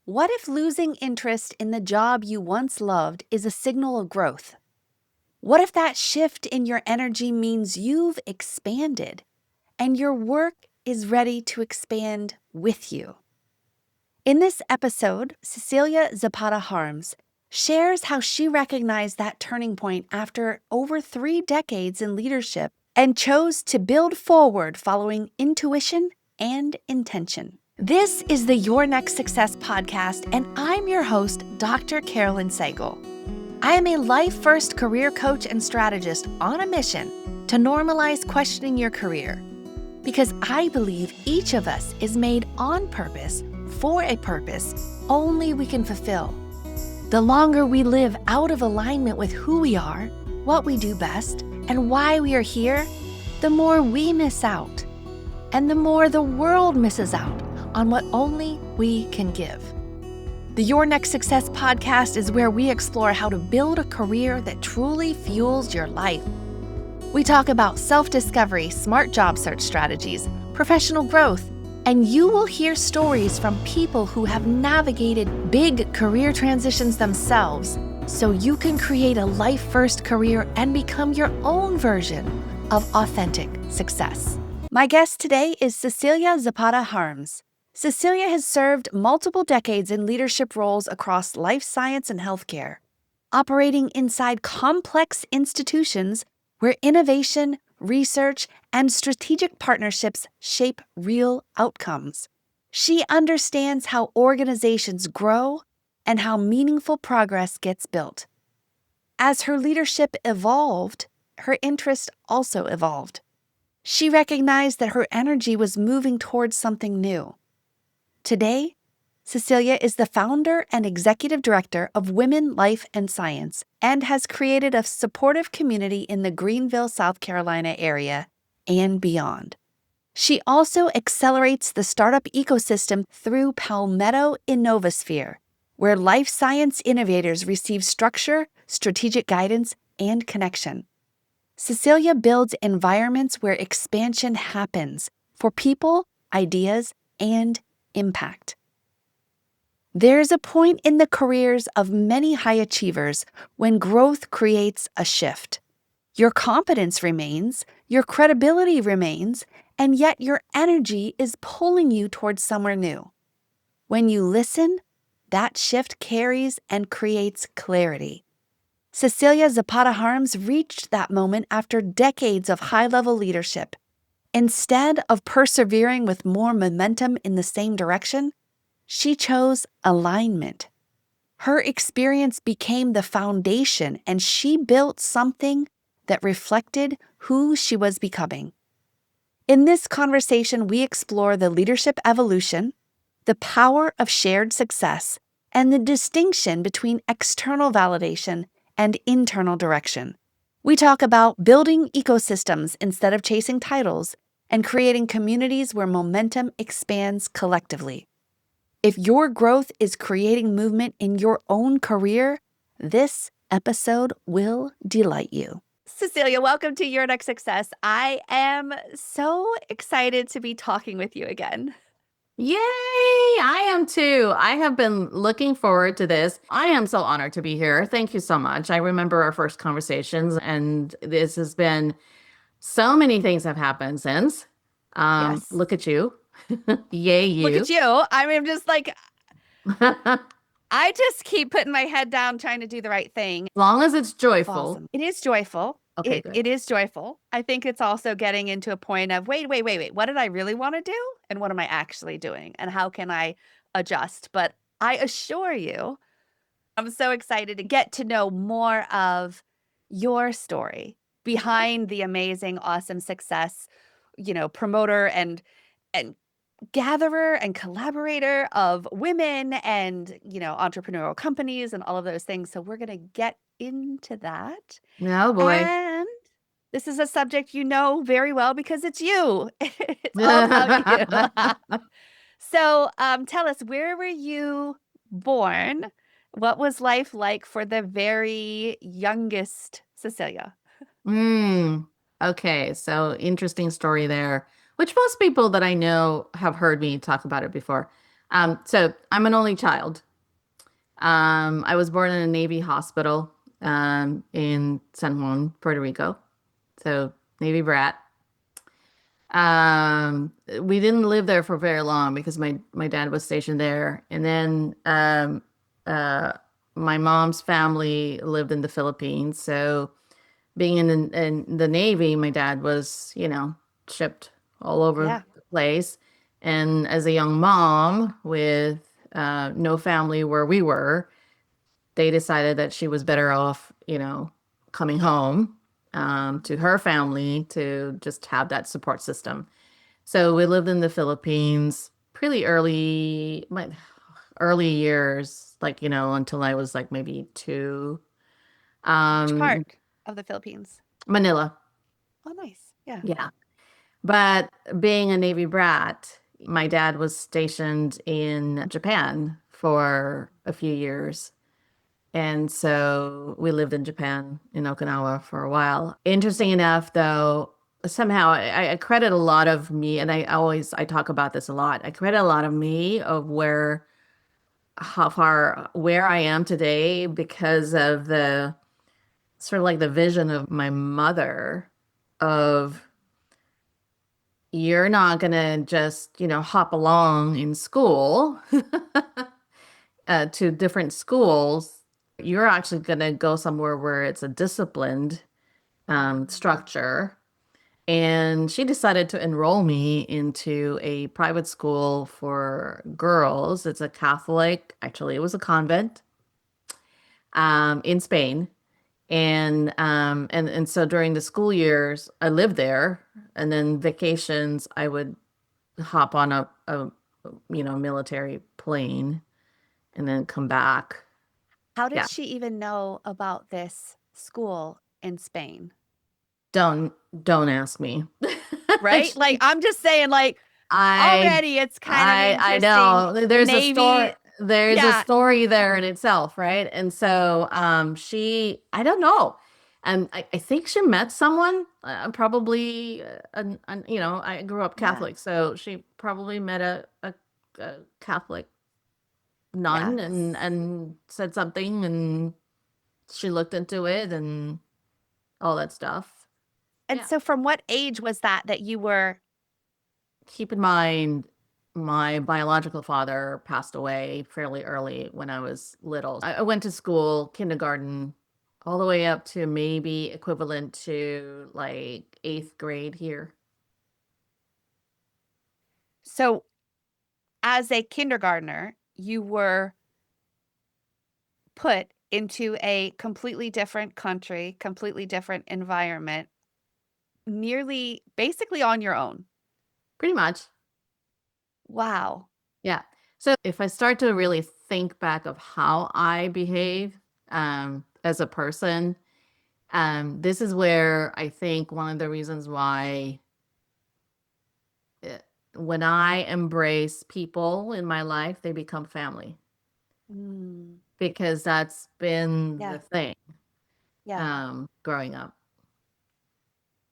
What if losing interest in the job you once loved is a signal of growth? What if that shift in your energy means you've expanded and your work is ready to expand with you? In this episode, Cecilia Zapata-Harms shares how she recognized that turning point after over 3 decades in leadership and chose to build forward following intuition and intention. This is the Your Next Success podcast, and I'm your host, Dr. Carolyn Sangal. I am a life-first career coach and strategist on a mission to normalize questioning your career, because I believe each of us is made on purpose for a purpose only we can fulfill. The longer we live out of alignment with who we are, what we do best, and why we are here, the more we miss out, and the more the world misses out on what only we can give. The Your Next Success podcast is where we explore how to build a career that truly fuels your life. We talk about self-discovery, smart job search strategies, professional growth, and you will hear stories from people who have navigated big career transitions themselves, so you can create a life-first career and become your own version of authentic success. My guest today is Cecilia Zapata-Harms. Cecilia has served multiple decades in leadership roles across life science and healthcare, operating inside complex institutions where innovation, research, and strategic partnerships shape real outcomes. She understands how organizations grow and how meaningful progress gets built. As her leadership evolved, her interest also evolved. She recognized that her energy was moving towards something new. Today, Cecilia is the founder and executive director of Women, Life, and Science and has created a supportive community in the Greenville, South Carolina area and beyond. She also accelerates the startup ecosystem through Palmetto Innovasphere, where life science innovators receive structure, strategic guidance, and connection. Cecilia builds environments where expansion happens for people, ideas, and impact. There's a point in the careers of many high achievers when growth creates a shift. Your competence remains, your credibility remains, and yet your energy is pulling you towards somewhere new. When you listen, that shift carries and creates clarity. Cecilia Zapata-Harms reached that moment after decades of high-level leadership. Instead of persevering with more momentum in the same direction, she chose alignment. Her experience became the foundation, and she built something that reflected who she was becoming. In this conversation, we explore the leadership evolution, the power of shared success, and the distinction between external validation and internal direction. We talk about building ecosystems instead of chasing titles and creating communities where momentum expands collectively. If your growth is creating movement in your own career, this episode will delight you. Cecilia, welcome to Your Next Success. I am so excited to be talking with you again. Yay! I am too. I have been looking forward to this. I am so honored to be here. Thank you so much. I remember our first conversations, and this has been so many things have happened since. Yes. Look at you. Yay, you. Look at you. I mean, I'm just like, I just keep putting my head down trying to do the right thing. As long as it's joyful. Awesome. It is joyful. Okay, good. It is joyful. I think it's also getting into a point of, wait. What did I really want to do? And what am I actually doing? And how can I adjust? But I assure you, I'm so excited to get to know more of your story behind the amazing, awesome success, promoter and gatherer and collaborator of women and, entrepreneurial companies and all of those things. So we're going to get into that. Oh boy. And this is a subject you know very well because it's you. It's all about you. So tell us, where were you born? What was life like for the very youngest Cecilia? Okay, so interesting story there, which most people that I know have heard me talk about it before. So I'm an only child. I was born in a Navy hospital in San Juan, Puerto Rico. So Navy brat. We didn't live there for very long because my dad was stationed there, and then uh, my mom's family lived in the Philippines. So being in the Navy, my dad was, shipped all over Yeah. the place. And as a young mom with no family where we were, they decided that she was better off, coming home to her family to just have that support system. So we lived in the Philippines pretty early, my early years, like, until I was like maybe two. Which Um, part of the Philippines? Manila. Oh, nice. Yeah. Yeah. But being a Navy brat, my dad was stationed in Japan for a few years. And so we lived in Japan, in Okinawa, for a while. Interesting enough, though, somehow I credit a lot of me, and I talk about this a lot. I credit a lot of me of how far, where I am today because of the sort of like the vision of my mother of you're not gonna just, hop along in school to different schools. You're actually gonna go somewhere where it's a disciplined structure. And she decided to enroll me into a private school for girls. It's a Catholic, actually, it was a convent in Spain. And so during the school years, I lived there, and then vacations, I would hop on a military plane and then come back. How did Yeah, she even know about this school in Spain? don't don't ask me. Right? Like, I'm just saying, like, I already it's kind of I interesting. know Navy, there's a yeah, story there in itself, right? And so she I don't know. I think she met someone, probably I grew up yeah, Catholic, so she probably met a Catholic nun and yes. said something, and she looked into it and all that stuff. And Yeah. so from what age was that you were Keep in mind, my biological father passed away fairly early when I was little. I went to school, kindergarten, all the way up to maybe equivalent to like eighth grade here. so as a kindergartner, you were put into a completely different country, completely different environment, nearly basically on your own. Pretty much. Wow. Yeah. So if I start to really think back of how I behave as a person, this is where I think one of the reasons why uh, when I embrace people in my life, they become family Mm, because that's been the yeah, thing yeah. growing up.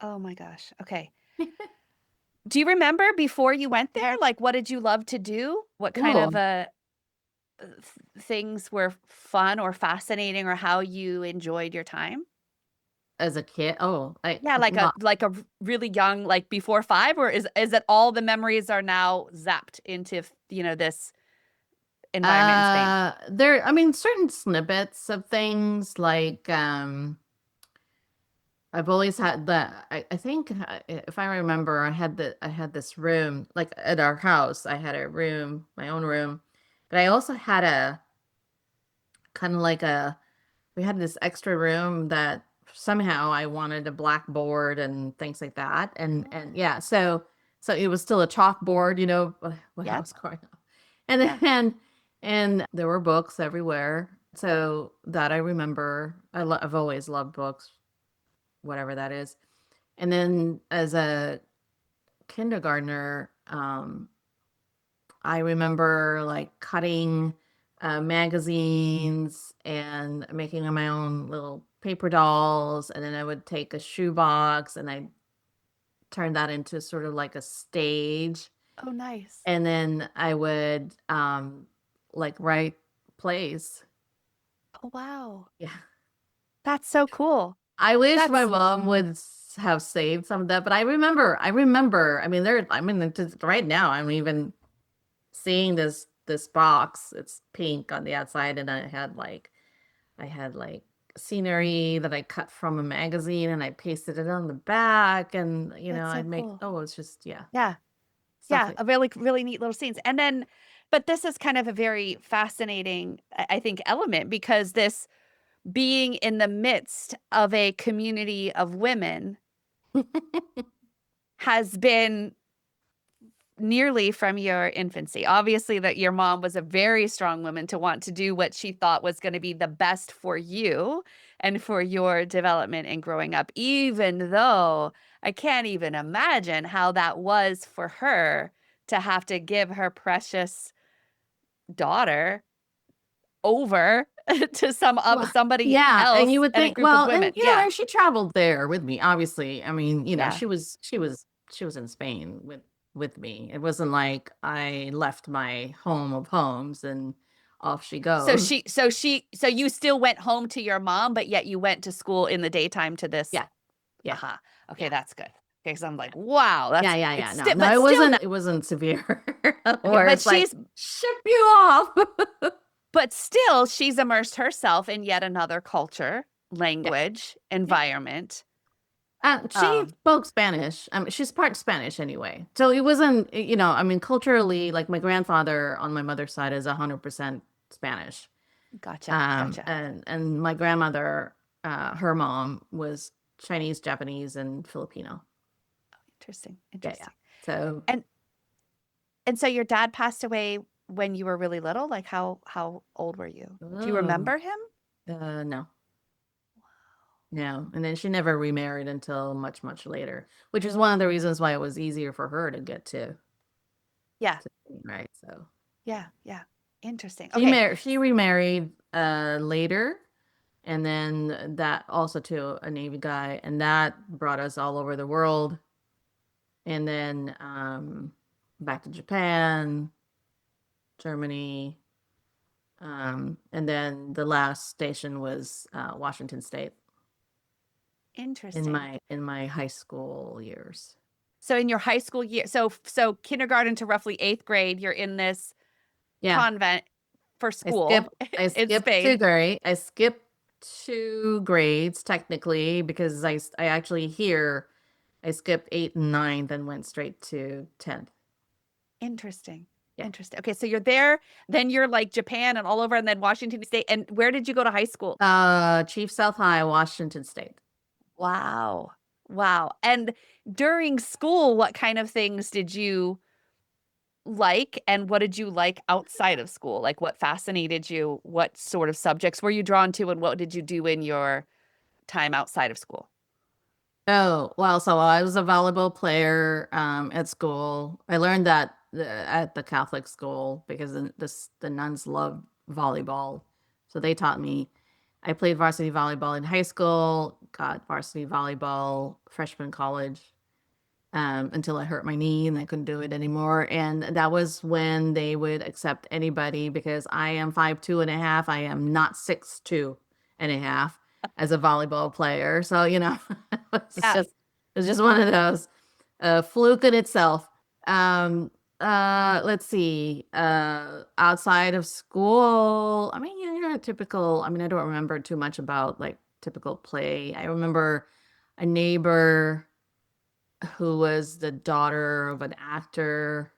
Oh my gosh. Okay. Do you remember before you went there, like, what did you love to do? What kind of Oh, things were fun or fascinating, or how you enjoyed your time? as a kid, Yeah, like a really young, like before 5, or is it all the memories are now zapped into, this environment in Spain? I mean, certain snippets of things like I've always had that. I think if I remember, I had this room like at our house. I had a room, my own room, but I also had a kind of like a we had this extra room that somehow I wanted a blackboard and things like that. And Oh, yeah, so it was still a chalkboard, when I yep, was growing up. And yeah. then and there were books everywhere. So that I remember. I've always loved books, whatever that is. And then as a kindergartner, I remember like cutting magazines and making my own little paper dolls. And then I would take a shoebox and I turn that into sort of like a stage. Oh, nice. And then I would like write plays. Oh, wow. Yeah. That's so cool. I wish my That's mom would have saved some of that, but I mean, right now, I'm even seeing this box. It's pink on the outside, and I had like scenery that I cut from a magazine, and I pasted it on the back, and that's so I'd make cool. oh, it's just Yeah. stuff Yeah, like a really really neat little scenes. And then but this is kind of a very fascinating I think element because this being in the midst of a community of women has been nearly from your infancy. Obviously, that your mom was a very strong woman to want to do what she thought was going to be the best for you and for your development and growing up, even though I can't even imagine how that was for her to have to give her precious daughter over to Well, somebody yeah, and you else would and a think, group of well, and women. Yeah. and she traveled there with me, obviously. I mean, Yeah. she was in Spain with me. It wasn't like I left my home of homes and off she goes. So you still went home to your mom, but yet you went to school in the daytime to this. Yeah, yeah, Uh-huh. Okay, yeah, that's good. Okay, because I'm yeah, like, wow, yeah, that's yeah, it's yeah. No, still, no, but still, it wasn't severe, okay, where it's like ship you off. but still, she's immersed herself in yet another culture, Yeah, language, yeah. environment. She Um, spoke Spanish. I mean, she's part Spanish anyway. So it wasn't, I mean, culturally, like my grandfather on my mother's side is 100% Spanish. gotcha, gotcha. And my grandmother, her mom was Chinese, Japanese, and Filipino. Interesting, Yeah, yeah. interesting. So, And and so your dad passed away when you were really little? Like how old were you? Do you oh, remember him? no, no. And then she never remarried until much, much later, which is one of the reasons why it was easier for her to get Yeah, to me, right? So yeah, yeah. Interesting. Okay. she remarried later, and then that also to a Navy guy, and that brought us all over the world. And then back to Japan, Germany, and then the last station was Washington State Interesting. in my high school years. So in your high school year, so kindergarten to roughly eighth grade, you're in this Yeah, convent for I school in Spain. I skipped 2 grades technically because I actually here I skipped 8 and 9, then went straight to 10th. Interesting. Yeah. Interesting. Okay, so you're there, then you're like Japan and all over, and then Washington State. And where did you go to high school? Chief South High, Washington State. Wow. Wow. And during school, what kind of things did you like, and what did you like outside of school? Like what fascinated you? What sort of subjects were you drawn to, and what did you do in your time outside of school? Oh, well, so I was a volleyball player at school. I learned that at the Catholic school because the nuns loved volleyball. So they taught me. I played varsity volleyball in high school, got varsity volleyball freshman college, until I hurt my knee and I couldn't do it anymore. And that was when they would accept anybody because I am 5'2.5". I am not 6'2.5" as a volleyball player. So, Yeah. it was just one of those fluke in itself. Um, let's see. Outside of school, I mean, a typical, I mean, I don't remember too much about like typical play. I remember a neighbor who was the daughter of an actor,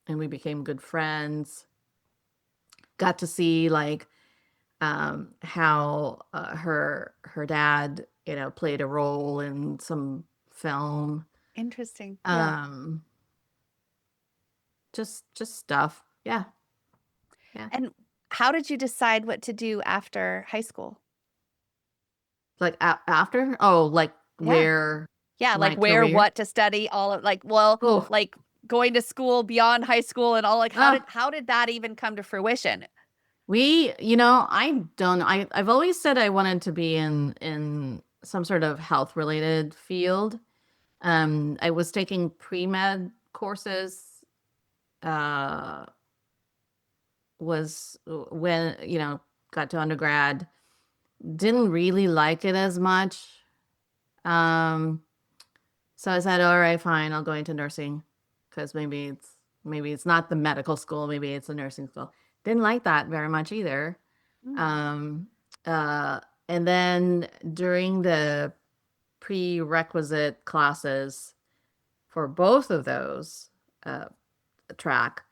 and we became good friends. Got to see like how her dad, played a role in some film. Interesting. Yeah. Um, just stuff. Yeah, yeah. And how did you decide what to do after high school? Like after, oh, like Yeah. where Yeah, like my where, career. what to study, all of like, well, Oh, like going to school beyond high school and all like uh, how did that even come to fruition? I've always said I wanted to be in some sort of health related field. I was taking pre-med courses uh, was when, got to undergrad, didn't really like it as much. Um, so I said, all right, fine, I'll go into nursing because maybe it's not the medical school, maybe it's a nursing school. Didn't like that very much either. Mm. Um, uh, and then during the prerequisite classes for both of those uh, track,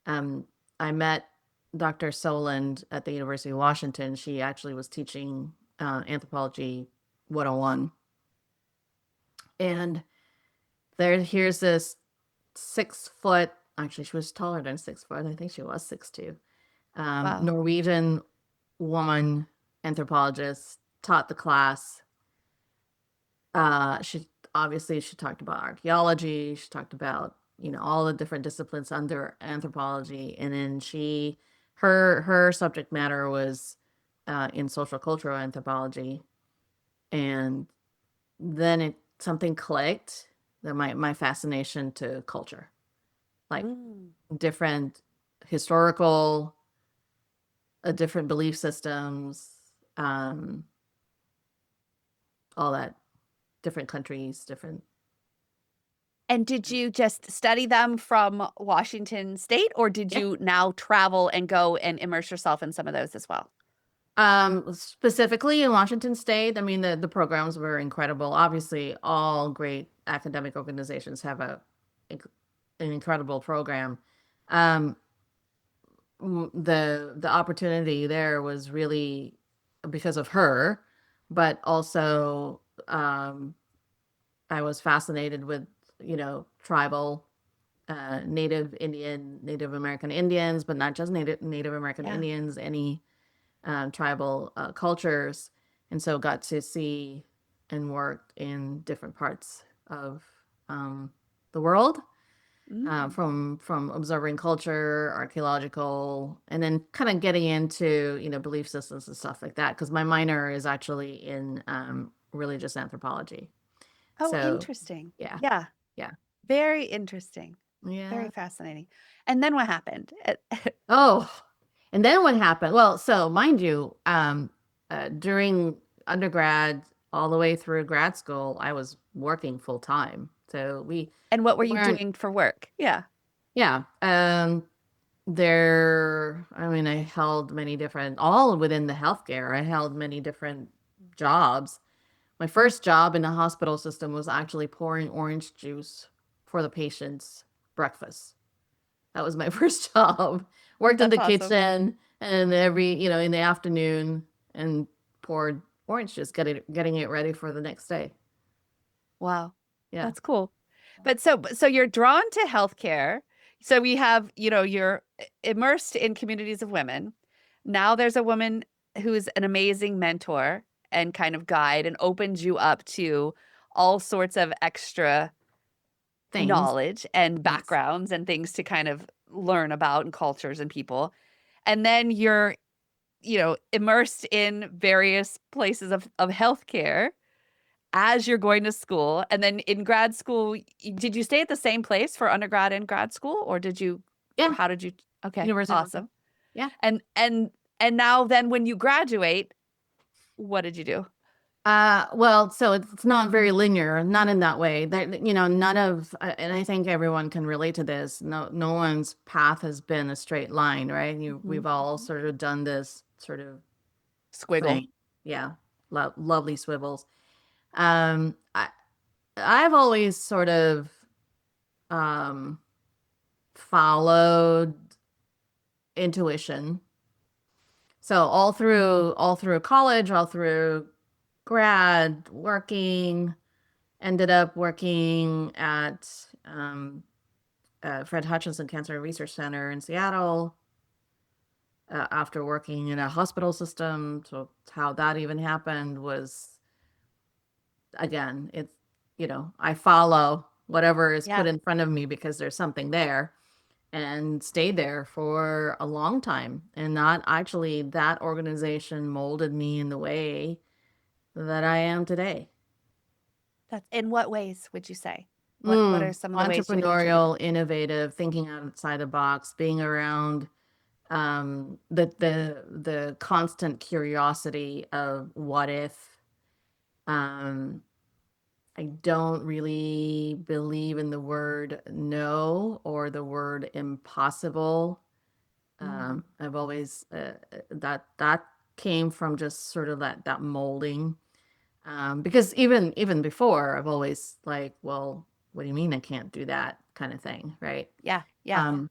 um, I met Dr. Soland at the University of Washington. She actually was teaching Anthropology 101. And here's this 6 foot, actually, she was taller than 6 foot. I think she was 6'2", Wow. Norwegian woman anthropologist, taught the class. She talked about archaeology. She talked about all the different disciplines under anthropology, and then her subject matter was in social cultural anthropology, and then something clicked that my fascination to culture, like Mm. different historical, different belief systems, um, all that, different countries, different. And did you just study them from Washington State, or did Yeah. you now travel and go and immerse yourself in some of those as well? Specifically in Washington State, I mean, the programs were incredible. Obviously, all great academic organizations have an incredible program. Um, the opportunity there was really because of her, but also I was fascinated with tribal, Native American Indians, but not just Native American Yeah. Indians, any tribal cultures, and so got to see and work in different parts of um, the world, Mm. from observing culture, archaeological, and then kind of getting into belief systems and stuff like that. Because my minor is actually in religious anthropology. Oh, So interesting. yeah, Yeah. yeah, Very interesting. Very yeah. fascinating. And then what happened? Oh, and then what happened? Well, so mind you, during undergrad all the way through grad school, I was working full time. So we And what were you weren't, doing for work? Yeah. yeah. I mean, I held many different, all within the healthcare. I held many different jobs. My first job in the hospital system was actually pouring orange juice for the patients' breakfast. That was my first job. Worked in That's the awesome. kitchen and in the afternoon and poured orange juice, getting it ready for the next day. Wow. Yeah. That's cool. But so you're drawn to healthcare. So we have, you're immersed in communities of women. Now there's a woman who's an amazing mentor and kind of guide and opens you up to all sorts of extra Things. knowledge and Yes. backgrounds and things to kind of learn about and cultures and people. And then you're, immersed in various places of healthcare as you're going to school. And then in grad school, did you stay at the same place for undergrad and grad school, or Yeah. how did you? Okay, University of Wisconsin. awesome. Yeah. And now then when you graduate, what did you do? Well, so it's not very linear, not in that way. That none of, and I think everyone can relate to this. No one's path has been a straight line, right? Mhm. We've all sort of done this sort of Squiggle. thing. Yeah, lovely swivels. Um, I, I've always sort of um, followed intuition. So all through college, all through grad, ended up working at Fred Hutchinson Cancer Research Center in Seattle. After working in a hospital system, so how that even happened was, again, I follow whatever is put Yeah, in front of me because there's something there, and stayed there for a long time. And not actually, that organization molded me in the way that I am today. that's in what ways would you say? What are some of the ways you've contributed? Entrepreneurial, innovative, thinking outside the box, being around the constant curiosity of what if. Um, I don't really believe in the word no or the word impossible. Mm, I've always that came from just sort of that molding. Because even before, I've always like, well, what do you mean I can't do that kind of thing, right? yeah, yeah. Um,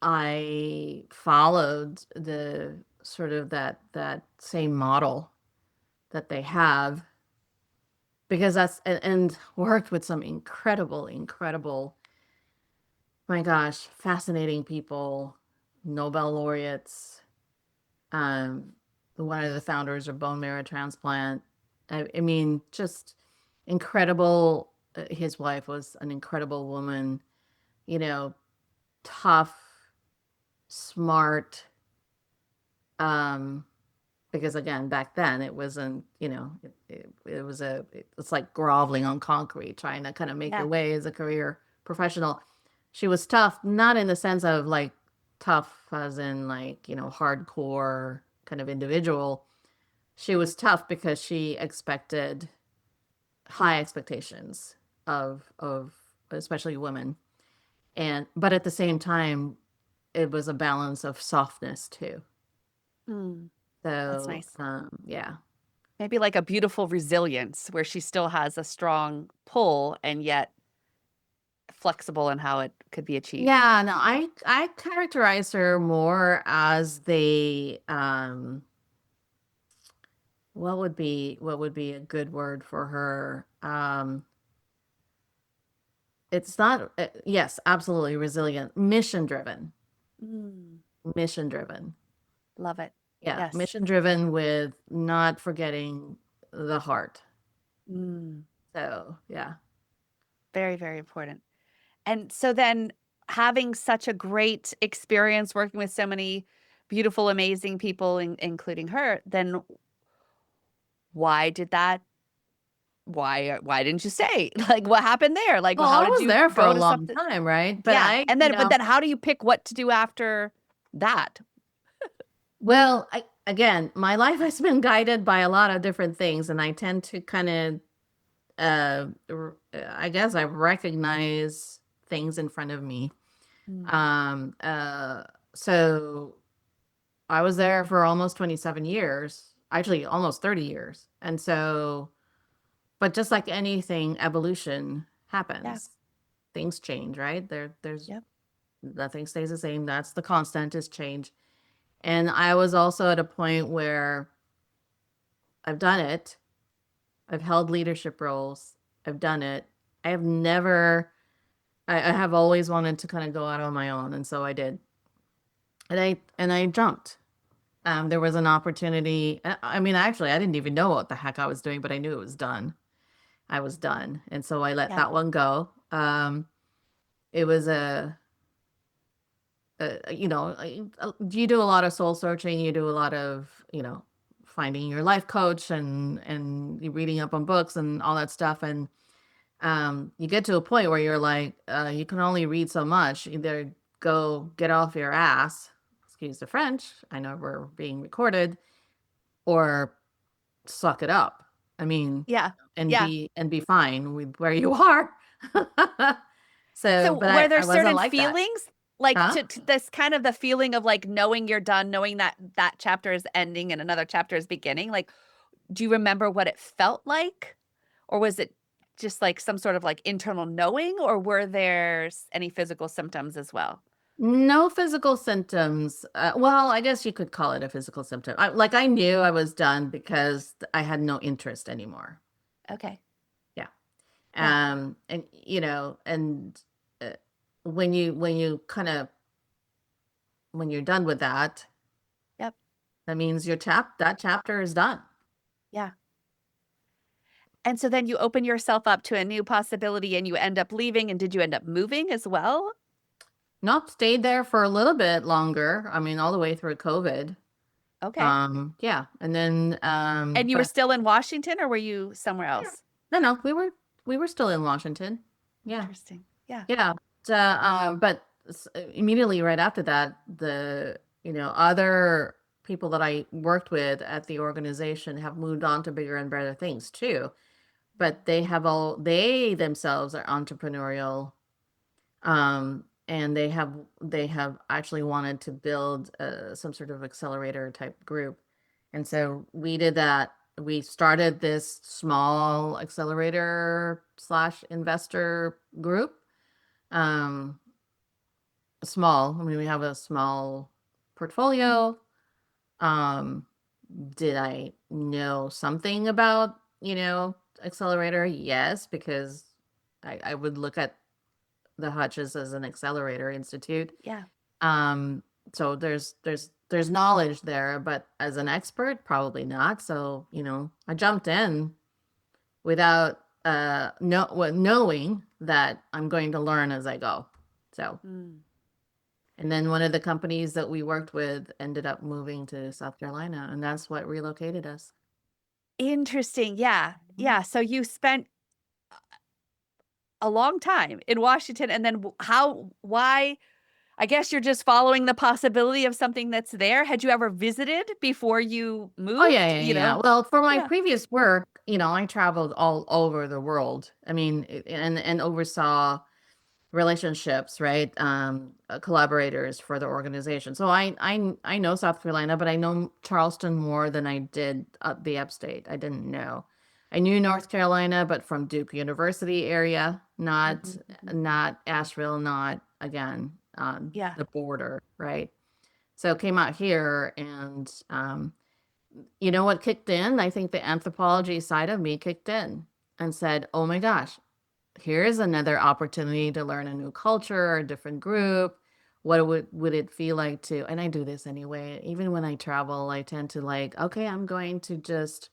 I followed the sort of that same model that they have because and worked with some incredible, my gosh, fascinating people, Nobel laureates, um, one of the founders of bone marrow transplant. I mean, just incredible. His wife was an incredible woman, you know, tough, smart, um, because again back then it wasn't, it was it's like groveling on concrete trying to kind of make your Yeah. way as a career professional. She was tough, not in the sense of like tough as in like, hardcore kind of individual. She was tough because she expected high expectations of especially women, and but at the same time it was a balance of softness too. Mm, that's So nice. yeah. Maybe like a beautiful resilience where she still has a strong pull and yet flexible in how it could be achieved. Yeah, no, I characterize her more as the what would be a good word for her? It's not yes, absolutely resilient, mission driven. Mm, Mission driven. love it. Yeah, Yes. mission driven with not forgetting the heart. Mm, So, yeah. very, very important. And so then having such a great experience working with so many beautiful, amazing people, including her, then why did that? Why didn't you stay? Like, what happened there? Like, Well, how I did was you there for go a to long something? time, right? But Yeah. I, And then, but then how do you pick what to do after that? well, again, my life has been guided by a lot of different things, and I tend to kind of I guess I recognize things in front of me. Mm, Um, uh, so I was there for almost 27 years, actually almost 30 years. And so, but just like anything, evolution yeah. happens. Things change, right? There's Yep. nothing stays the same. That's the constant is change. And I was also at a point where I've done it. I've held leadership roles. I've done it. I have never I have always wanted to kind of go out on my own, and so I did. And I jumped. There was an opportunity. I mean, actually, I didn't even know what the heck I was doing, but I knew it was done. I was done, and so I let Yeah. that one go. It was you do a lot of soul searching. You do a lot of finding your life coach and reading up on books and all that stuff, and you get to a point where you're like, you can only read so much. Either go get off your ass, excuse the French, I know we're being recorded, or suck it up. I mean, Yeah. and Yeah. be fine with where you are. So, So but were there I wasn't certain like that. feelings like Huh? to this kind of the feeling of like knowing you're done, knowing that that chapter is ending and another chapter is beginning? Like, do you remember what it felt like? Or was it just like some sort of like internal knowing, or were there any physical symptoms as well? No physical symptoms. Well, I guess you could call it a physical symptom. I knew I was done because I had no interest anymore. Okay. Yeah. Yeah. And uh, when you kind of when you're done with that, Yep. that means that chapter is done. Yeah. And so then you open yourself up to a new possibility and you end up leaving. And did you end up moving as well? Nope, stayed there for a little bit longer. I mean, all the way through COVID. Okay. Yeah, and then And you were but still in Washington or were you somewhere else? no, we were still in Washington. Yeah. Interesting. Yeah. Yeah. But immediately right after that, other people that I worked with at the organization have moved on to bigger and better things too. But they themselves are entrepreneurial, and they have actually wanted to build some sort of accelerator type group. And so we did that. We started this small accelerator slash investor group. Um, Small. I mean, we have a small portfolio. Um, did I know something about, accelerator? Yes, because I would look at the Hutches as an accelerator institute. Yeah. Um, so there's knowledge there, but as an expert, probably not. So, I jumped in without knowing that I'm going to learn as I go. So, Mm. and then one of the companies that we worked with ended up moving to South Carolina, and that's what relocated us. Interesting. Yeah. Mhm. Yeah. So you spent a long time in Washington, and then why? I guess you're just following the possibility of something that's there. Had you ever visited before you Oh yeah, moved? yeah, yeah. Well, for my Yeah. previous work, I traveled all over the world. I mean, and oversaw relationships, right? Collaborators for the organization. So I know South Carolina, but I know Charleston more than I did the upstate. I didn't know. I knew North Carolina, but from Duke University area, not Mhm, mhm. not Asheville, not again Yeah. the border, right? So came out here, and you know what kicked in? I think the anthropology side of me kicked in and said, "Oh my gosh, here's another opportunity to learn a new culture, a different group. What would it feel like to?" And I do this anyway. Even when I travel, I tend to like, okay, I'm going to just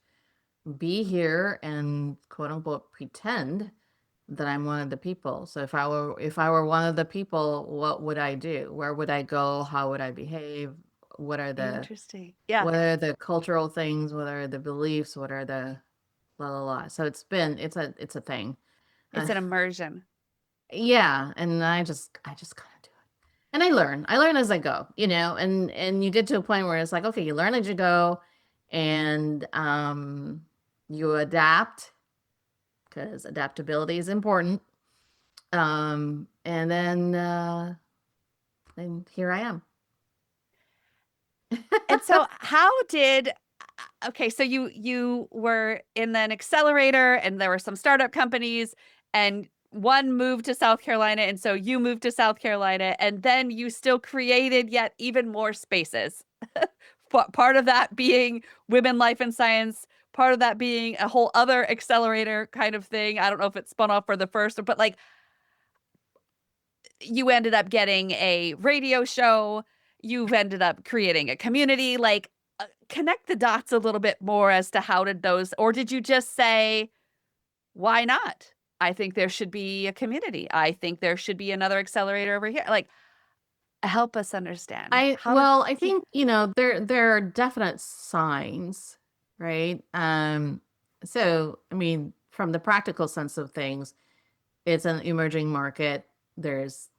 be here and quote unquote pretend that I'm one of the people. So if I were one of the people, what would I do? Where would I go? How would I behave? What are the Interesting. Yeah. what are the cultural things? What are the beliefs? What are the la la la? So it's a thing. It's Uh, an immersion. yeah, and I just kind of do it. And I learn as I go, and you get to a point where it's like, okay, you learn as you go, and you adapt, because adaptability is important. And then here I am. And so how did okay, so you were in an accelerator and there were some startup companies and one moved to South Carolina and so you moved to South Carolina and then you still created yet even more spaces. Part of that being women, life, and science. Part of that being a whole other accelerator kind of thing. I don't know if it spun off for the first, but like you ended up getting a radio show. You've ended up creating a community. Like, connect the dots a little bit more as to how did those, or did you just say, why not? I think there should be a community. I think there should be another accelerator over here. Like, help us understand. I How did, well, I yeah, think, there are definite signs, right? So I mean, from the practical sense of things, it's an emerging market. There's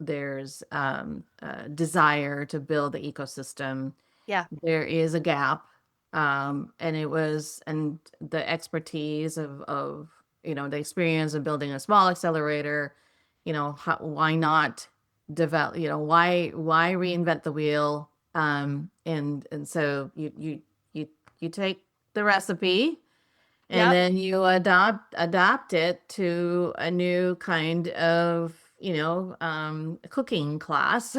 desire to build the ecosystem. yeah, There is a gap, and the expertise of the experience of building a small accelerator. Why not develop? Why reinvent the wheel? And so you take the recipe, and yep. then you adapt it to a new kind of cooking class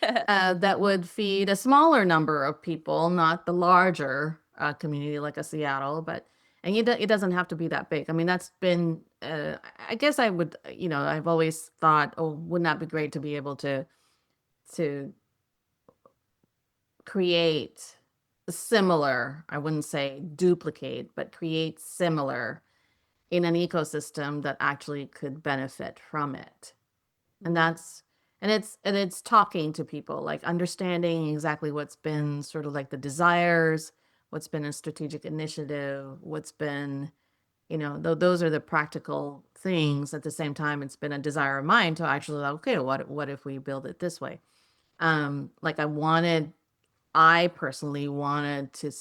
that would feed a smaller number of people, not the larger community like a Seattle. But it doesn't have to be that big. I mean, that's been I guess I would, I've always thought, oh, wouldn't that be great to be able to create similar, I wouldn't say duplicate, but create similar in an ecosystem that actually could benefit from it. And Mm, that's and it's talking to people, like understanding exactly what's been sort of like the desires, what's been a strategic initiative, what's been those are the practical things. At the same time, it's been a desire of mine to actually, okay, what if we build it this way? Like I personally wanted to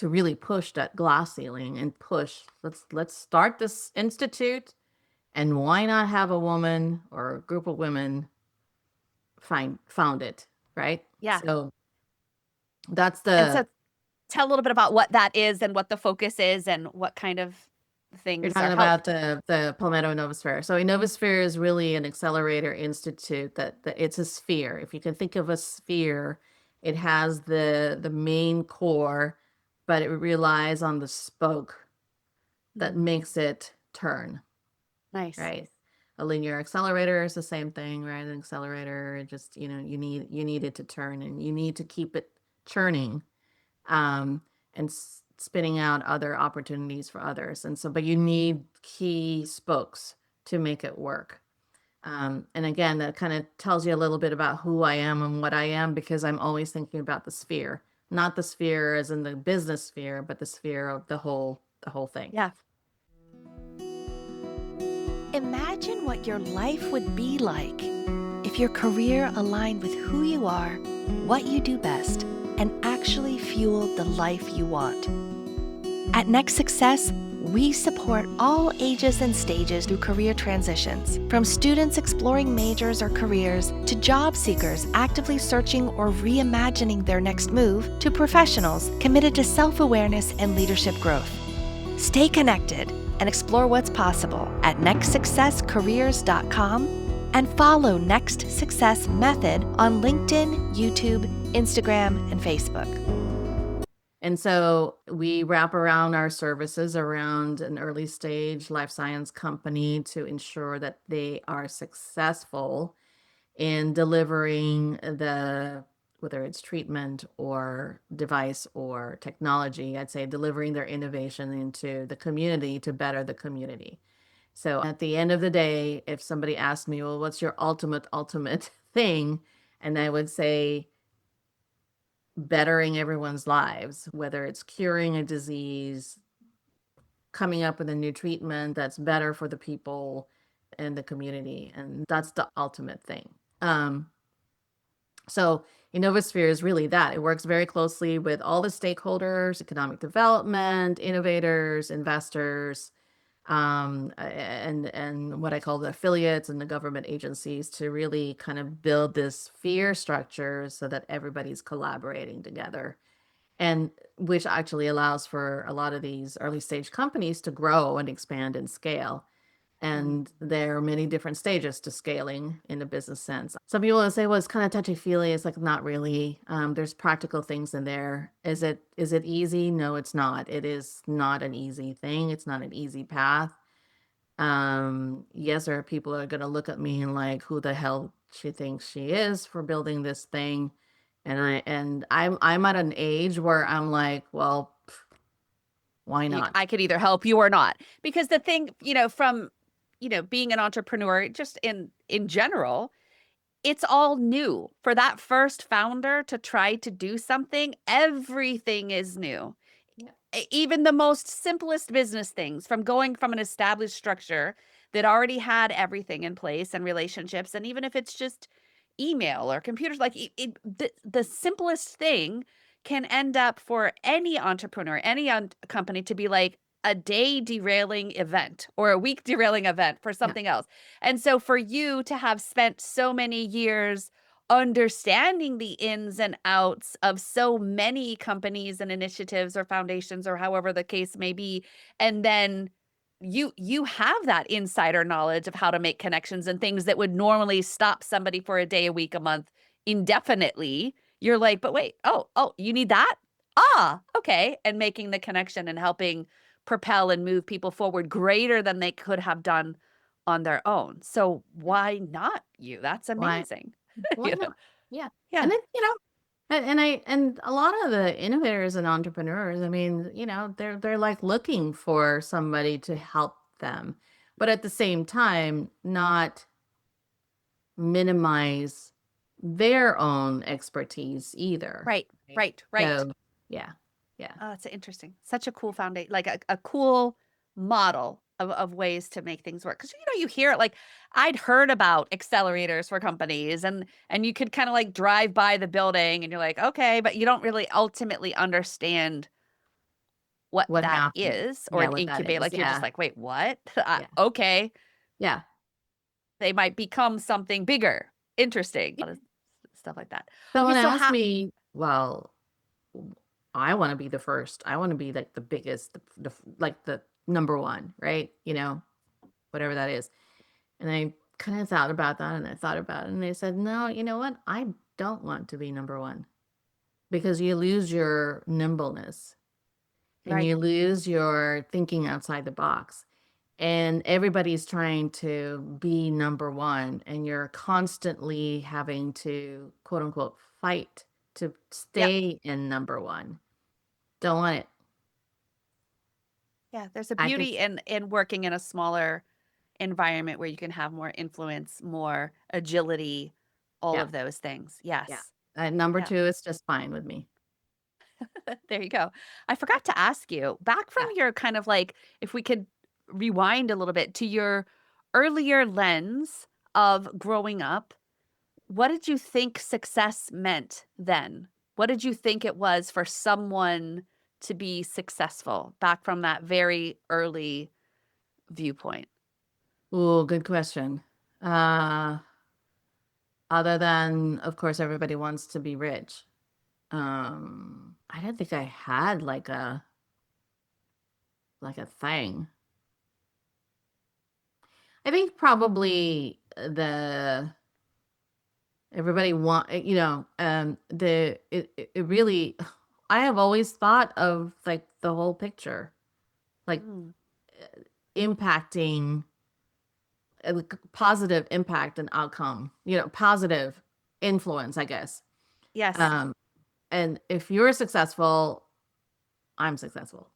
really push that glass ceiling and push, let's start this institute, and why not have a woman or a group of women found it, right? Yeah. So that's And the so tell a little bit about what that is and what the focus is and what kind of You're things are talking help. about the Palmetto Innovasphere. So Innovasphere is really an accelerator institute that it's a sphere. If you can think of a sphere, it has the main core, but it relies on the spoke that Mm, makes it turn, nice. right? A linear accelerator is the same thing, right? An accelerator, it just, you need it to turn, and you need to keep it churning, and spinning out other opportunities for others. And so, but you need key spokes to make it work. And again, that kind of tells you a little bit about who I am and what I am, because I'm always thinking about the sphere, not the sphere as in the business sphere, but the sphere of the whole thing. Yeah. Imagine what your life would be like if your career aligned with who you are, what you do best, and actually fueled the life you want. At Next Success, we support all ages and stages through career transitions, from students exploring majors or careers to job seekers actively searching or reimagining their next move to professionals committed to self-awareness and leadership growth. Stay connected and explore what's possible at nextsuccesscareers.com and follow Next Success Method on LinkedIn, YouTube, Instagram, and Facebook. And so we wrap around our services around an early stage life science company to ensure that they are successful in delivering whether it's treatment or device or technology, I'd say delivering their innovation into the community to better the community. So at the end of the day, if somebody asked me, well, what's your ultimate thing? And I would say bettering everyone's lives, whether it's curing a disease, coming up with a new treatment that's better for the people and the community. And that's the ultimate thing. So Innovasphere is really that. It works very closely with all the stakeholders, economic development, innovators, investors, and what I call the affiliates and the government agencies, to really kind of build this sphere structure so that everybody's collaborating together, and which actually allows for a lot of these early stage companies to grow and expand and scale. And there are many different stages to scaling in a business sense. Some people will say, well, it's kind of touchy feely. It's like, not really. There's practical things in there. Is it easy? No, it's not. It is not an easy thing. It's not an easy path. Yes, there are people that are going to look at me and like, who the hell she thinks she is for building this thing. And I'm at an age where I'm like, well, why not? I could either help you or not. Because the thing, from, being an entrepreneur, just in general, it's all new. For that first founder to try to do something, everything is new. Yeah. Even the most simplest business things, from going from an established structure that already had everything in place and relationships, and even if it's just email or computers, like the simplest thing can end up for any entrepreneur, any company, to be like a day derailing event or a week derailing event for Yeah. something else. And so for you to have spent so many years understanding the ins and outs of so many companies and initiatives or foundations or however the case may be, and then you have that insider knowledge of how to make connections and things that would normally stop somebody for a day, a week, a month, indefinitely. You're like, but wait, oh, you need that? Ah, okay. And making the connection and helping propel and move people forward greater than they could have done on their own. So why not you? That's Why? amazing. Why You know? not? Yeah. And Yeah. then, and a lot of the innovators and entrepreneurs, I mean, they're like looking for somebody to help them, but at the same time, not minimize their own expertise either. Right, Right. right, right. So, yeah. Yeah. Oh, it's interesting. Such a cool foundation, like a cool model of ways to make things work. Because you hear it, like I'd heard about accelerators for companies, and you could kind of like drive by the building and you're like, okay, but you don't really ultimately understand what What that happened? is, or Yeah, an what that incubate. is. Like you're just Yeah. like, wait, what? Yeah. Okay, Yeah. they might become something bigger, interesting, a lot of stuff like that. Okay, Someone so asked how? me, well, I want to be the first. I want to be like the biggest, like the number one, right? Whatever that is. And I kind of thought about that and I thought about it and they said, no, you know what? I don't want to be number one because you lose your nimbleness and Right. you lose your thinking outside the box. And everybody's trying to be number one, and you're constantly having to quote unquote fight to Yep. stay in number one. Don't want it. Yeah, there's a I could, beauty in working in a smaller environment where you can have more influence, more agility, all yeah, of those things. yeah. Yes. Number Yeah. two is just fine with me. There you go. I forgot to ask you, back from Yeah. your kind of like, if we could rewind a little bit to your earlier lens of growing up, what did you think success meant then? What did you think it was for someone to be successful back from that very early viewpoint? Oh, good question. Uh, Other than, of course, everybody wants to be rich. I don't think I had like a thing. I think probably the everybody want the it really I have always thought of like the whole picture, like Mm, impacting like, positive impact and outcome, positive influence, I guess. yes. Um, and if you're successful, I'm successful.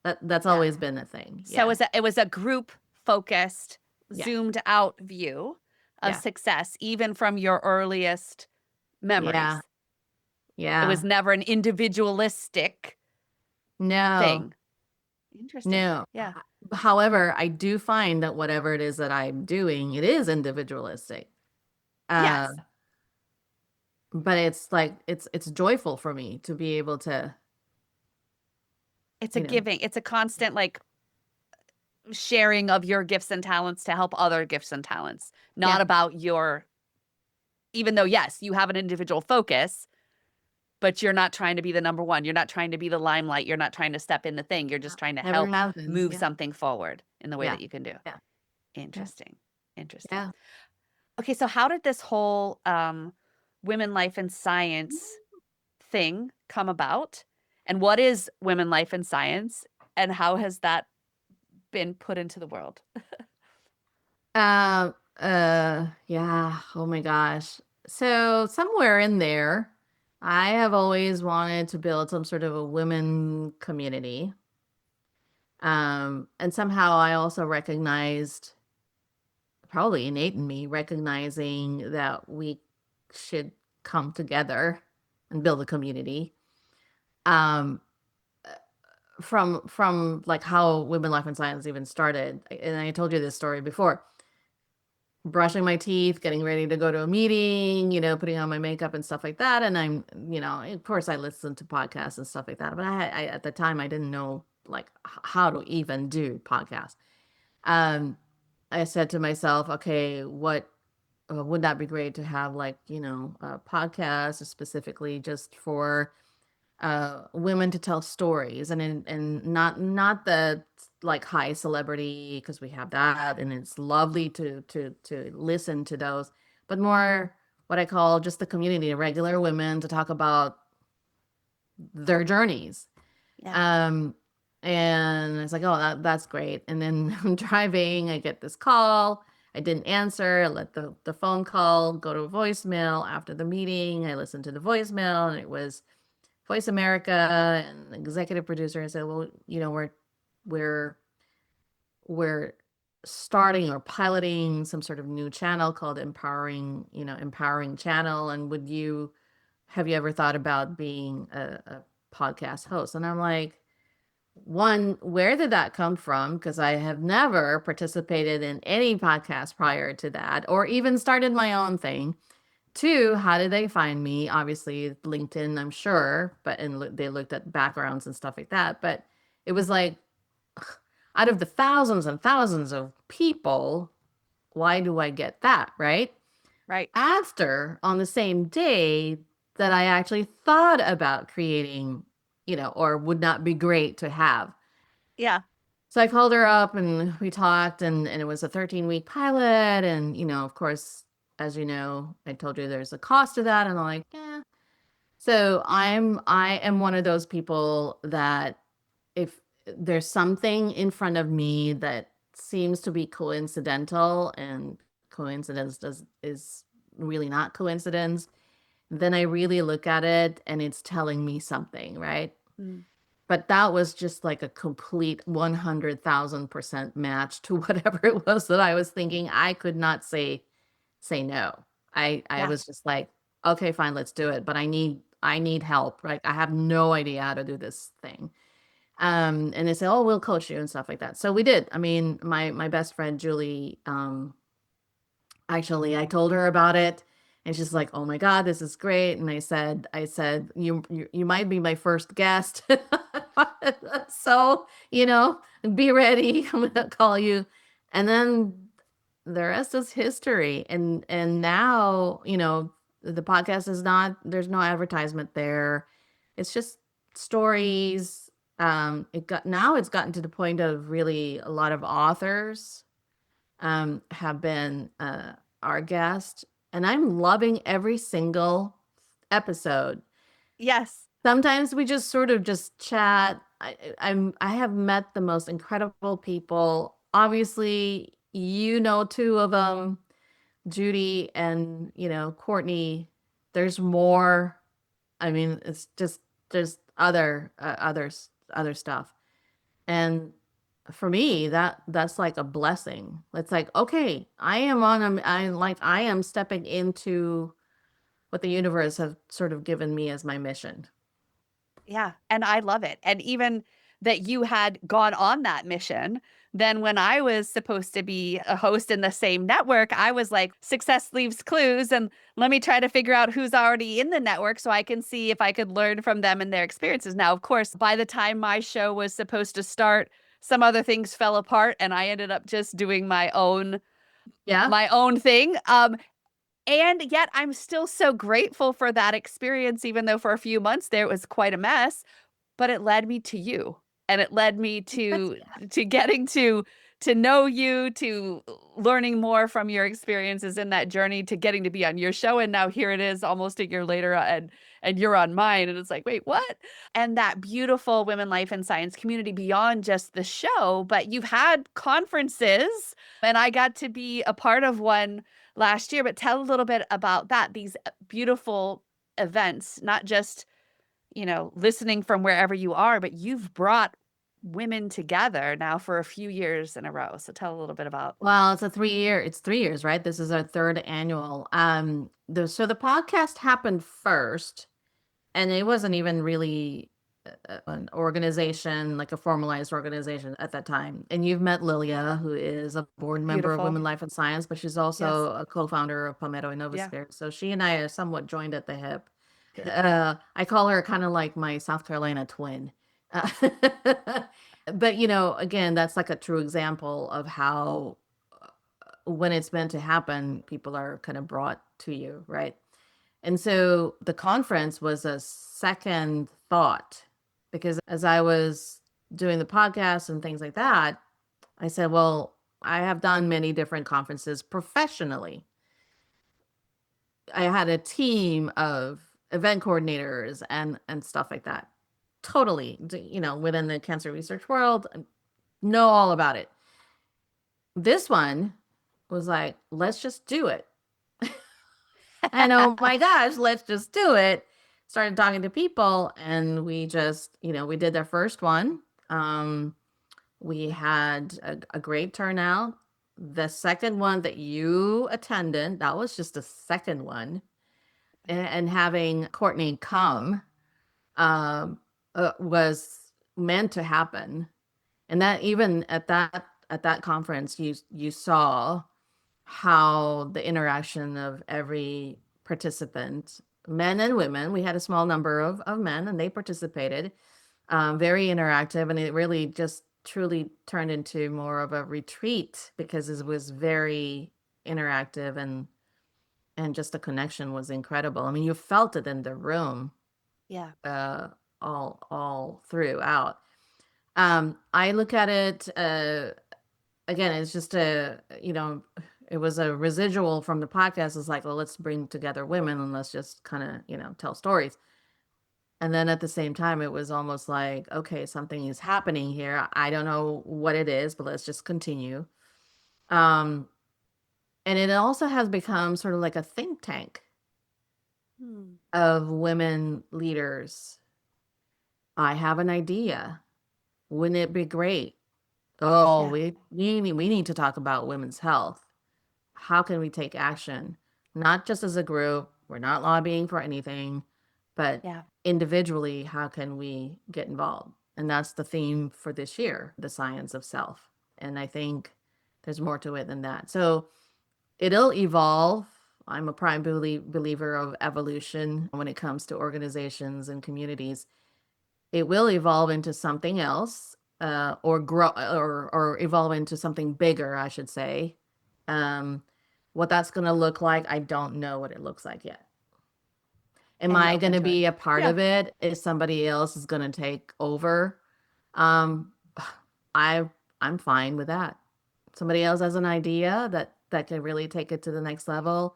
That's Yeah. always been a thing. So Yeah. it was a group focused, Yeah. zoomed out view of Yeah. success, even from your earliest Yeah. memories. It was Yeah. never an individualistic No. thing. Interesting. No. Yeah. However, I do find that whatever it is that I'm doing, it is individualistic. Uh, Yes. but it's like it's joyful for me to be able to, It's a you know, giving, it's a constant like sharing of your gifts and talents to help other gifts and talents, yeah, not about your, even though, yes, you have an individual focus, but you're not trying to be the number one. You're not trying to be the limelight. You're not trying to step in the thing. You're just trying to never help have been. move Yeah. something forward in the way Yeah. that you can do. Yeah. Yeah. Interesting. Interesting. Yeah. Okay, so how did this whole women life and science thing come about? And what is women life and science? And how has that been put into the world? Yeah. Oh my gosh. So somewhere in there, I have always wanted to build some sort of a women community. And somehow I also recognized, probably innate in me, recognizing that we should come together and build a community. Um, from like how Women Life and Science even started, and I told you this story before. Brushing my teeth, getting ready to go to a meeting, putting on my makeup and stuff like that. And of course, I listened to podcasts and stuff like that. But I at the time, I didn't know like how to even do podcasts. Um, I said to myself, okay, what would that be great to have like, a podcast specifically just for women to tell stories and not the like high celebrity because we have that and it's lovely to listen to those, but more what I call just the community, regular women to talk about their journeys. Yeah. um, and I was like, oh, that's great. And then I'm driving, I get this call. I didn't answer. I let the phone call go to voicemail after the meeting. I listened to the voicemail and it was Voice America and the executive producer. I said, well, we're we're starting or piloting some sort of new channel called Empowering Channel. And have you ever thought about being a podcast host. And I'm like, one, where did that come from? Because I have never participated in any podcast prior to that, or even started my own thing. Two, how did they find me? Obviously, LinkedIn, I'm sure, but they looked at backgrounds and stuff like that. But it was like, out of the thousands and thousands of people, why do I get that? Right. Right. After, on the same day that I actually thought about creating, or would not be great to have. Yeah. So I called her up and we talked, and it was a 13-week pilot. And, of course, as you know, I told you there's a cost to that. And I'm like, yeah. So I am one of those people that if there's something in front of me that seems to be coincidental, and coincidence is really not coincidence, then I really look at it and it's telling me something, right? Mm. But that was just like a complete 100,000% match to whatever it was that I was thinking. I could not say no. I Yeah. was just like, okay, fine, let's do it. But I need help. Right? I have no idea how to do this thing. And they say, oh, we'll coach you and stuff like that. So we did. I mean, my best friend Julie, actually, I told her about it, and she's like, "Oh my God, this is great." And I said, you might be my first guest, so be ready. I'm gonna call you, and then the rest is history. And now, the podcast is not. There's no advertisement there. It's just stories. It's gotten to the point of really a lot of authors have been our guest, and I'm loving every single episode. Yes. Sometimes we just sort of just chat. I have met the most incredible people. Obviously, two of them, Judy and Courtney. There's more. I mean, it's just there's other stuff. And for me, that's like a blessing. It's like, okay, I am stepping into what the universe has sort of given me as my mission. Yeah, and I love it. And even that you had gone on that mission, then when I was supposed to be a host in the same network, I was like, success leaves clues, and let me try to figure out who's already in the network so I can see if I could learn from them and their experiences. Now, of course, by the time my show was supposed to start, some other things fell apart and I ended up just doing Yeah. my own thing. And yet I'm still so grateful for that experience, even though for a few months there it was quite a mess, but it led me to you. And it led me That's to getting to know you, to learning more from your experiences in that journey, to getting to be on your show. And now here it is almost a year later, and you're on mine. And it's like, wait, what? And that beautiful women, life, and science community beyond just the show, but you've had conferences, and I got to be a part of one last year. But tell a little bit about that, these beautiful events, not just, listening from wherever you are, but you've brought women together now for a few years in a row. So tell a little bit about. Well, it's 3 years, right? This is our third annual. So the podcast happened first, and it wasn't even really an organization, like a formalized organization at that time. And you've met Lilia, who is a board member of Beautiful. Women, Life, and Science, but she's Yes. also a co-founder of Palmetto Yeah. Innovasphere. So she and I are somewhat joined at the hip. I call her kind of like my South Carolina twin. Uh, but again, that's like a true example of how when it's meant to happen, people are kind of brought to you, right? And so the conference was a second thought, because as I was doing the podcast and things like that, I said, well, I have done many different conferences professionally. I had a team of event coordinators and stuff like that. Totally, within the cancer research world, know all about it. This one was like, let's just do it. And oh my gosh, let's just do it. Started talking to people, and we just, we did their first one. We had a great turnout. The second one that you attended, that was just a second one. And having Courtney come, um, was meant to happen. And that even at that conference, you saw how the interaction of every participant, men and women, we had a small number of men and they participated, very interactive. And it really just truly turned into more of a retreat because it was very interactive, and just the connection was incredible. I mean, you felt it in the room, Yeah. uh, all throughout. I look at it, again, it's just it was a residual from the podcast. It's like, well, let's bring together women and let's just kind of, tell stories. And then at the same time, it was almost like, okay, something is happening here. I don't know what it is, but let's just continue. Um, and it also has become sort of like a think tank Hmm. of women leaders. I have an idea. Wouldn't it be great? Oh, Yeah. we need to talk about women's health. How can we take action? Not just as a group, we're not lobbying for anything, but Yeah. individually, how can we get involved? And that's the theme for this year, the science of self. And I think there's more to it than that. So it'll evolve. I'm a prime believer of evolution when it comes to organizations and communities. It will evolve into something else, or grow, or evolve into something bigger, I should say. Um, what that's going to look like, I don't know what it looks like yet. Am And you're I going open to to it. be a part Yeah. of it? Is somebody else is going to take over? Um, I I'm fine with that. Somebody else has an idea that can really take it to the next level.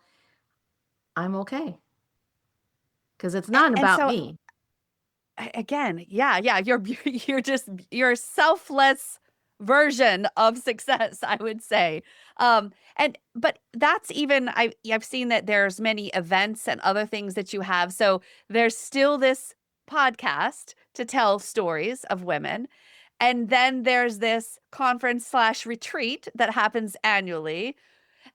I'm okay because it's not And about so me. again, yeah, yeah, you're you're just your selfless version of success, I would say. And but that's even I've seen that there's many events and other things that you have. So there's still this podcast to tell stories of women. And then there's this conference slash retreat that happens annually.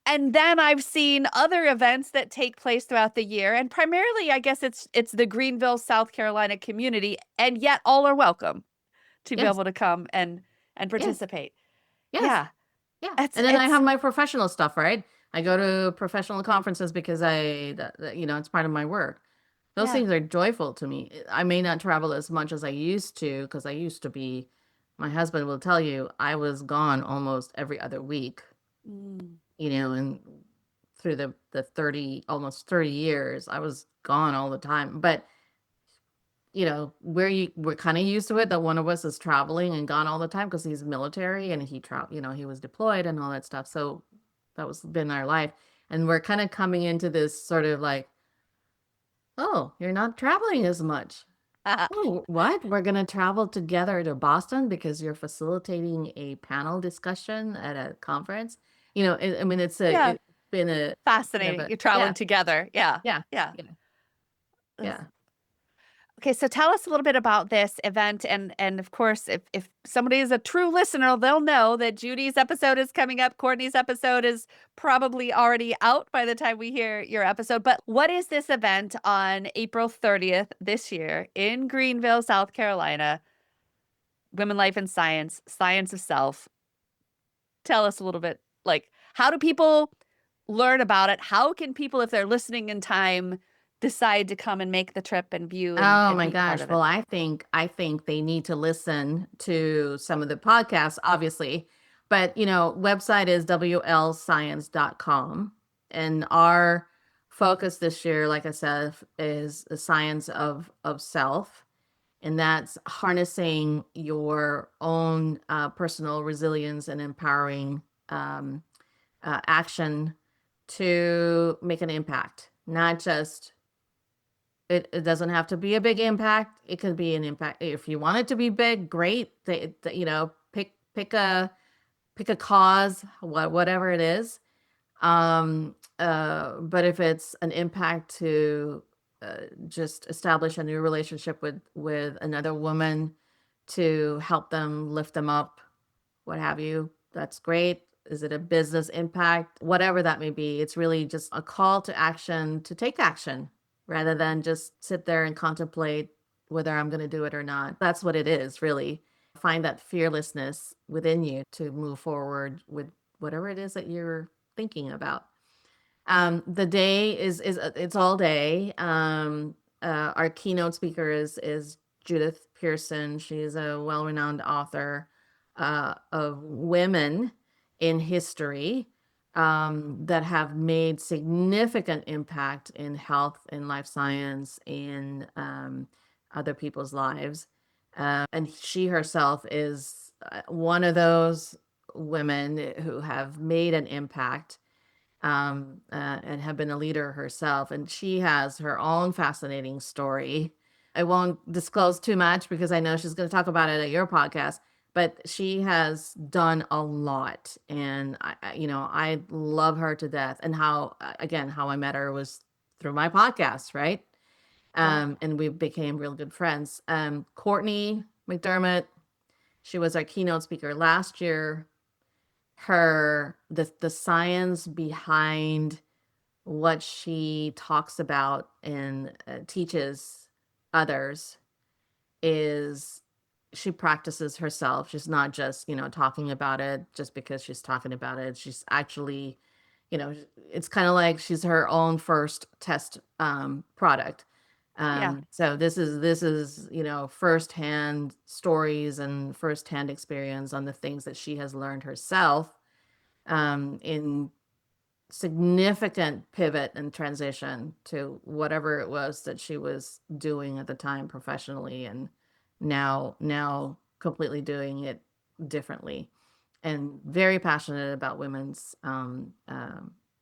And then I've seen other events that take place throughout the year, and primarily I guess it's the Greenville, South Carolina community, and yet all are welcome to be Yes, able to come and yes, participate. yes. Yeah. Yeah. It's And then I it's have my professional stuff, right? I go to professional conferences because it's part of my work. Those yeah. things are joyful to me. I may not travel as much as I used to because I used to be, my husband will tell you, I was gone almost every other week, Mm. and through the 30, almost 30 years, I was gone all the time. But we're kind of used to it that one of us is traveling and gone all the time because he's military and he was deployed and all that stuff. So that was been our life. And we're kind of coming into this sort of like, oh, you're not traveling as much. Oh, what? We're going to travel together to Boston because you're facilitating a panel discussion at a conference. I mean, Yeah. it's been a kind of Fascinating. a, You're traveling yeah, together. Yeah. yeah, Yeah. yeah, That's- yeah. Okay, so tell us a little bit about this event, and of course, if somebody is a true listener, they'll know that Judy's episode is coming up. Courtney's episode is probably already out by the time we hear your episode. But what is this event on April 30th this year in Greenville, South Carolina? Women, Life, and Science, Science of Self. Tell us a little bit, like, how do people learn about it? How can people, if they're listening in time, decide to come and make the trip and view Oh and my be part gosh. of it? Well, I think they need to listen to some of the podcasts, obviously. But, website is wlscience.com. And our focus this year, like I said, is the science of self. And that's harnessing your own personal resilience and empowering action to make an impact, not just it doesn't have to be a big impact. It could be an impact. If you want it to be big, great. Pick a cause, whatever it is. But if it's an impact to just establish a new relationship with another woman to help them lift them up, what have you, that's great. Is it a business impact? Whatever that may be, it's really just a call to action to take action rather than just sit there and contemplate whether I'm going to do it or not. That's what it is, really. Find that fearlessness within you to move forward with whatever it is that you're thinking about. The day is it's all day. Our keynote speaker is Judith Pearson. She's a well-renowned author of women in history that have made significant impact in health, in life science, in other people's lives. And she herself is one of those women who have made an impact and have been a leader herself. And she has her own fascinating story. I won't disclose too much because I know she's going to talk about it at your podcast, but she has done a lot. And I love her to death. And how, again, how I met her was through my podcast, right? Yeah. And we became real good friends. Courtney McDermott, she was our keynote speaker last year. The science behind what she talks about and teaches others is she practices herself. She's not just, talking about it just because she's talking about it. She's actually, it's kind of like she's her own first test product. Yeah. So this is, firsthand stories and firsthand experience on the things that she has learned herself in significant pivot and transition to whatever it was that she was doing at the time professionally, and now completely doing it differently, and very passionate about women's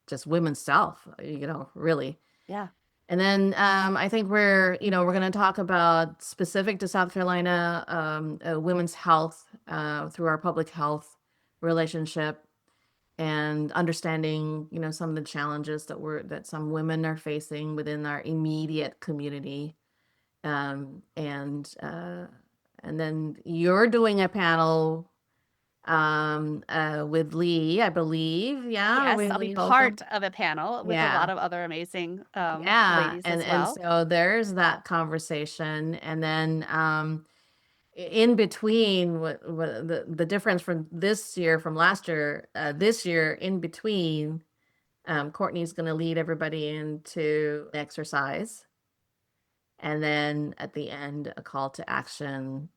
just women's self, really. Yeah. And then I think we're going to talk about specific to South Carolina women's health through our public health relationship, and understanding, some of the challenges that some women are facing within our immediate community. And then you're doing a panel with Lee, I believe. Yeah, Yes, with I'll be Lee Holcomb. part of a panel with a Yeah. lot of other amazing Yeah. ladies And as and well. so there's that conversation. And then in between, what the difference from this year from last year, this year in between, Courtney's going to lead everybody into exercise. And then at the end, a call to action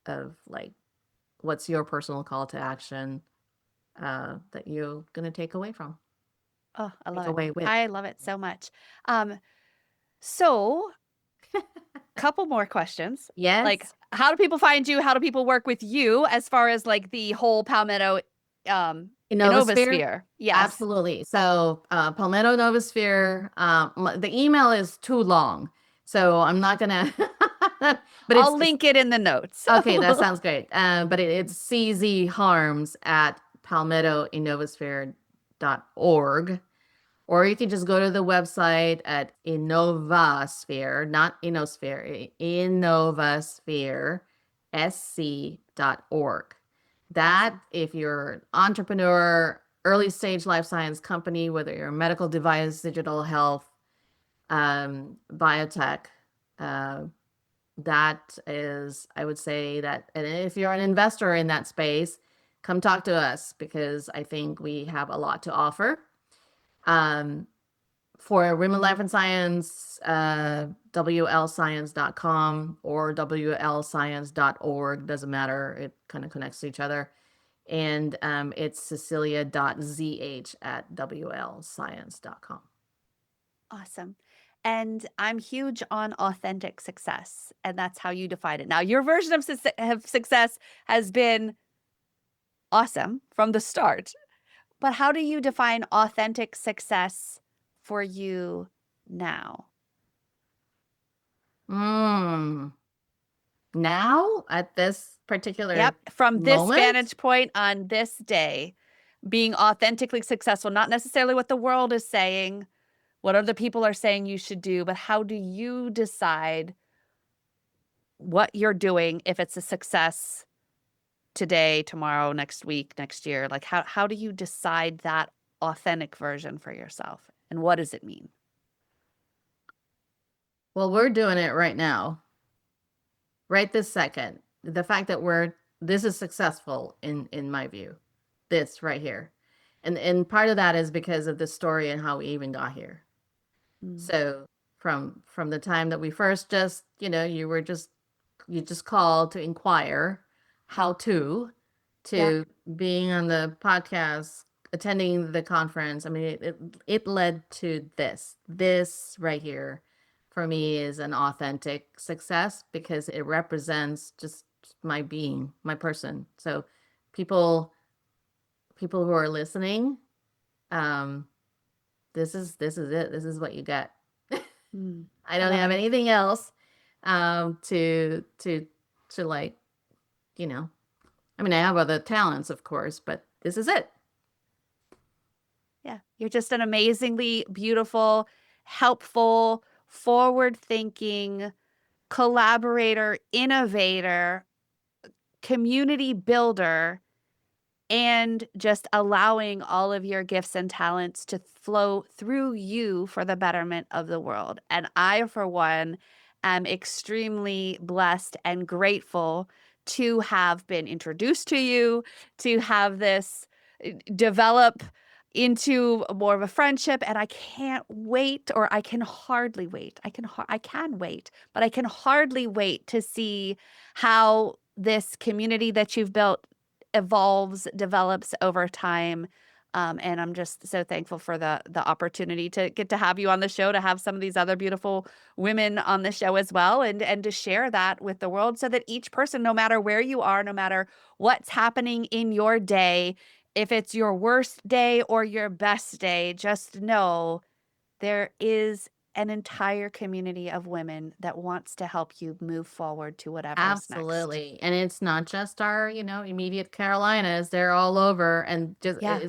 of like, what's your personal call to action that you're going to take away from, Oh, I take love it. away with. I love it so much. So couple more questions. Like, Yes. how do people find you? How do people work with you as far as like the whole Palmetto Innovasphere? Innovasphere? Yes. Absolutely. So Palmetto Innovasphere, the email is too long. So I'm not going to, but I'll it's link it in the notes. okay, that sounds great. But it's CZ Harms at palmettoinnovasphere.org. Or you can just go to the website at Innovasphere, not Innosphere, Innovasphere, sc.org. That, Awesome. if you're an entrepreneur, early stage life science company, whether you're a medical device, digital health, biotech, uh, that is, I would say that, and if you're an investor in that space, come talk to us because I think we have a lot to offer. For Women, Life, and Science, WLScience.com or WLScience.org, doesn't matter. It kind of connects to each other. And it's Cecilia.zh at WLScience.com. Awesome. And I'm huge on authentic success, and that's how you define it. Now, your version of success has been awesome from the start, but how do you define authentic success for you now? Now, at this particular Yep. From this moment, vantage point on this day, being authentically successful, not necessarily what the world is saying, what other people are saying you should do, but how do you decide what you're doing, if it's a success today, tomorrow, next week, next year? Like, how do you decide that authentic version for yourself? And what does it mean? well, we're doing it right now. right this second, the fact that this is successful in my view, this right here. And part of that is because of the story and how we even got here. Mm. So from the time that we first just, you just called to inquire how Yeah. to being on the podcast, attending the conference. I mean, it led to this. This right here for me is an authentic success because it represents just my being, my person. So people people who are listening, um, this is it. This is what you get. Mm. I I don't love have it. anything else to like, you know. I mean, I have other talents, of course, but this is it. Yeah. You're just an amazingly beautiful, helpful, forward thinking collaborator, innovator, community builder, and just allowing all of your gifts and talents to flow through you for the betterment of the world. And I, for one, am extremely blessed and grateful to have been introduced to you, to have this develop into more of a friendship. And I can't wait, or I can hardly wait. I can wait, but I can hardly wait to see how this community that you've built evolves, develops over time. And I'm just so thankful for the opportunity to get to have you on the show, to have some of these other beautiful women on the show as well, and to share that with the world so that each person, no matter where you are, no matter what's happening in your day, if it's your worst day or your best day, just know there is an entire community of women that wants to help you move forward to whatever's next. Absolutely. And it's not just our, immediate Carolinas. They're all over, and just Yeah.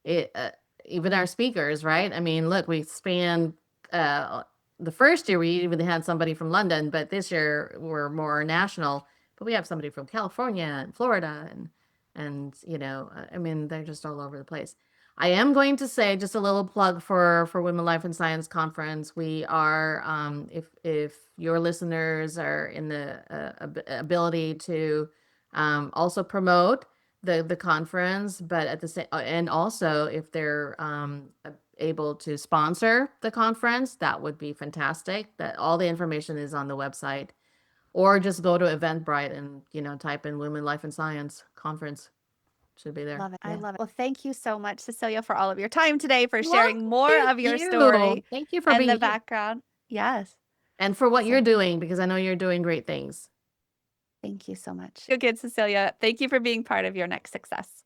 it even our speakers, right? I mean, look, we span uh the first year we even had somebody from London, but this year we're more national. But we have somebody from California and Florida and I mean, they're just all over the place. I am going to say just a little plug for Women Life and Science Conference. We are, if your listeners are in the ability to also promote the conference, but at the same, and also if they're able to sponsor the conference, that would be fantastic. That all the information is on the website, or just go to Eventbrite and type in Women Life and Science Conference. Should be there. Love it. I Yeah. love it. Well, thank you so much, Cecilia, for all of your time today, for Well, sharing more thank of your you. story Thank you for and the being here background. Yes. and for what you're So doing, because I know you're doing great things. thank you so much. Good, Cecilia. Thank you for being part of your next success.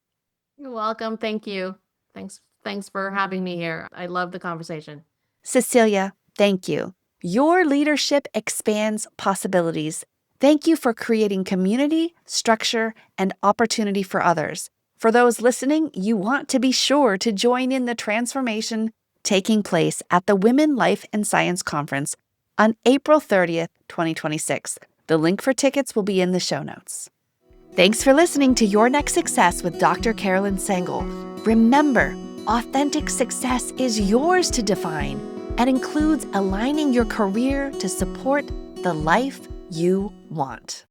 You're welcome. Thank you. Thanks for having me here. I love the conversation. Cecilia, thank you. Your leadership expands possibilities. Thank you for creating community, structure, and opportunity for others. For those listening, you want to be sure to join in the transformation taking place at the Women Life and Science Conference on April 30th, 2026. The link for tickets will be in the show notes. Thanks for listening to Your Next Success with Dr. Carolyn Sangal. Remember, authentic success is yours to define and includes aligning your career to support the life you want.